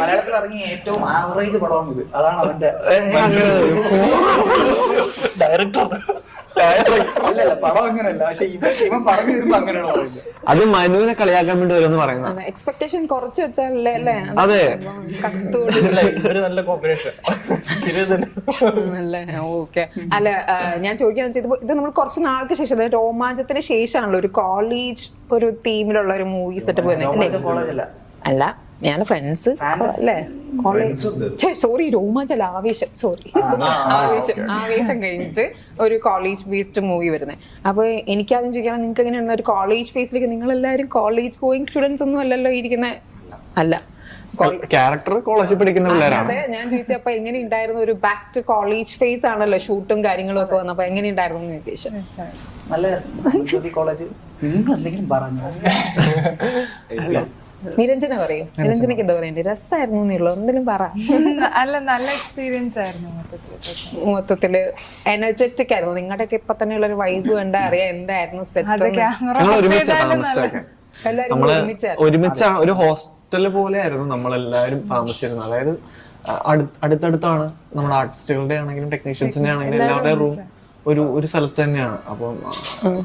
മലയാളത്തിൽ ഇറങ്ങിയ ഏറ്റവും ആവറേജ് പടമാണ് ഇത്. അതാണ് അവന്റെ ഡയറക്ടർ അല്ലല്ല പടം അങ്ങനെയല്ല. പക്ഷെ ഇവൻ പറഞ്ഞു വരുമ്പോ അങ്ങനെയാണ് പറയുന്നത്. അത് മനുവിനെ കളിയാക്കാൻ വേണ്ടി ഓരോന്ന് പറയുന്നത്. എക്സ്പെക്ടേഷൻ കുറച്ച് വെച്ചാലേ അല്ലേ? അതെ, ഒരു നല്ല കോമ്പിനേഷൻ അല്ലേ? ഓക്കെ. അല്ല, ഞാൻ ചോദിക്കാന്ന് വെച്ചാൽ ഇത് നമ്മൾ കുറച്ച് നാൾക്ക് ശേഷം, അതായത് രോമാഞ്ചത്തിന് ശേഷമാണല്ലോ ഒരു കോളേജ് ഒരു തീമിലുള്ള ഒരു മൂവി സെറ്റപ്പ് വരുന്നത്. കോളേജല്ല, അല്ല, ഞാൻ ഫ്രണ്ട്സ് അല്ലേ, കോളേജ് സോറി രോമാഞ്ചല്ല, ആവേശം, സോറി ആവേശം കഴിഞ്ഞിട്ട് ഒരു കോളേജ് ബേസ്ഡ് മൂവി വരുന്നത്. അപ്പൊ എനിക്കാദ്യം ചോദിക്കണം, നിങ്ങൾക്ക് എങ്ങനെയാണ് ഒരു കോളേജ് ഫേസിലേക്ക്? നിങ്ങൾ എല്ലാവരും കോളേജ് ഗോയിങ് സ്റ്റുഡൻസ് ഒന്നും അല്ലല്ലോ ഇരിക്കുന്ന? അല്ല, ക്യാരക്ടർ കോളേജിൽ പഠിക്കുന്ന പിള്ളേരാണ്. അതെ, ഞാൻ ചോദിച്ചപ്പോ എങ്ങനെ ഉണ്ടായിരുന്നു ഒരു ബാക്ക് ടു കോളേജ് ഫേസ് ആണല്ലോ, ഷൂട്ടും കാര്യങ്ങളും ഒക്കെ വന്നപ്പോ എങ്ങനെ ഉണ്ടായിരുന്നു ഉദ്ദേശം? നല്ല കോളേജ്. നിങ്ങൾ എന്തെങ്കിലും പറഞ്ഞു. നിരഞ്ജന പറയൂ, നിരഞ്ജനക്ക് എന്താ പറയണ്ടേ? രസമായിരുന്നു എന്നുള്ളൂ, എന്തെങ്കിലും പറ. അല്ല, നല്ല എക്സ്പീരിയൻസ് ആയിരുന്നു മൊത്തത്തില്. എനർജറ്റിക് ആയിരുന്നു നിങ്ങളുടെയൊക്കെ. ഇപ്പൊ തന്നെയുള്ള ഒരു വൈബ് കണ്ടാ അറിയാം എന്തായിരുന്നു സെറ്റ്. നമ്മള് ഒരുമിച്ച് ഒരു ഹോസ്റ്റല് പോലെ ആയിരുന്നു നമ്മളെല്ലാരും താമസിച്ചിരുന്നത്. അതായത് അടുത്തടുത്താണ് നമ്മുടെ ആർട്ടിസ്റ്റുകളുടെ ആണെങ്കിലും ടെക്നീഷ്യൻസിന്റെ ആണെങ്കിലും എല്ലാവരുടെയും റൂം ഒരു സ്ഥലത്ത് തന്നെയാണ്. അപ്പം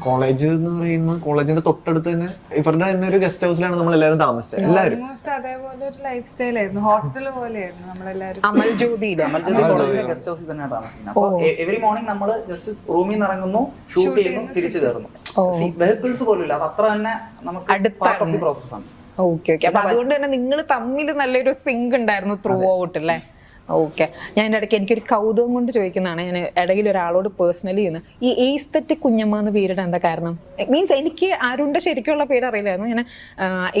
കോളേജ് എന്ന് പറയുന്ന കോളേജിന്റെ തൊട്ടടുത്ത് തന്നെ ഇവരുടെ തന്നെ ഒരു ഗസ്റ്റ് ഹൗസിലാണ് നമ്മൾ എല്ലാവരും താമസിച്ചത്. എല്ലാവരും അതേപോലെ ഒരു ലൈഫ് സ്റ്റൈൽ ആയിരുന്നു, ഹോസ്റ്റൽ പോലെയായിരുന്നു നമ്മളെല്ലാവരും. അമൽജ്യോതി കോളേജിലെ ഗസ്റ്റ് ഹൗസിൽ തന്നെയാണ് താമസിക്കുന്നത്. അപ്പൊ എവറി മോർണിംഗ് നമ്മള് ജസ്റ്റ് റൂമിൽ നിന്ന് ഇറങ്ങുന്നു, ഷൂട്ട് ചെയ്യുന്നു, തിരിച്ചു കയറുന്നു. വെഹിക്കിൾസ് പോലും ഇല്ല, അത് അത്ര തന്നെ നമുക്ക് പാർട്ട് ഓഫ് ദി പ്രോസസ് ആണ്. ഓക്കെ. അപ്പൊ അതുകൊണ്ട് തന്നെ നിങ്ങൾ തമ്മിൽ നല്ലൊരു സിങ്ക് ഉണ്ടായിരുന്നു ത്രൂ ഔട്ട് അല്ലേ? ഓക്കെ. ഞാൻ ഇടയ്ക്ക് എനിക്കൊരു കൗതുകം കൊണ്ട് ചോദിക്കുന്നതാണ്. ഞാൻ ഇടയിൽ ഒരാളോട് പേഴ്സണലി ചെയ്യുന്നത്, ഈ എയ്സ്തെറ്റിക് കുഞ്ഞമ്മ എന്ന് പേരിടാൻ എന്താ കാരണം? മീൻസ് എനിക്ക് ആരുടെ ശരിക്കുള്ള പേര് അറിയില്ലായിരുന്നു. ഞാൻ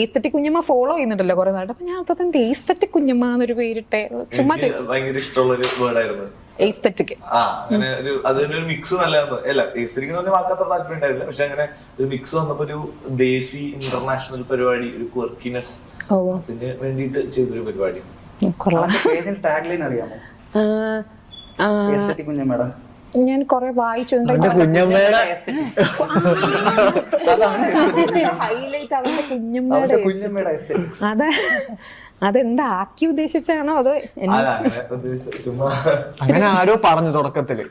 എയ്സ്തെറ്റിക് കുഞ്ഞമ്മ ഫോളോ ചെയ്യുന്നുണ്ടല്ലോ കുറെ നാളെ. അപ്പൊ ഞാൻ അർത്ഥം എയ്സ്തെറ്റിക് കുഞ്ഞമ്മ എന്നൊരു പേരിട്ടെ ചുമ്മാ ഭയങ്കര ഇഷ്ടമുള്ള ഒരു വേർഡായിരുന്നു എയ്സ്തെറ്റിക്. അങ്ങനെ അതിനൊരു മിക്സ് നല്ലതായിരുന്നു. അല്ല, എയ്സ്തെറ്റിക് എന്ന് വാക്കത്ര താല്പര്യം ഉണ്ടായില്ല, പക്ഷെ അങ്ങനെ ഒരു മിക്സ് വന്നപ്പോ ഒരു ദേശി ഇന്റർനാഷണൽ പരിപാടി, ഒരു ക്വർക്കിനെസ്, അതിന് വേണ്ടിയിട്ട് ചെയ്തൊരു പരിപാടി. ഞാൻ കൊറേ വായിച്ചു. ഹൈലൈറ്റ് അവന്റെ കുഞ്ഞമ്മയുടെ. അതെ, അതെന്താ ആക്കി ഉദ്ദേശിച്ചാണോ അതോ? അങ്ങനെ ആരോ പറഞ്ഞു തുടക്കത്തില്.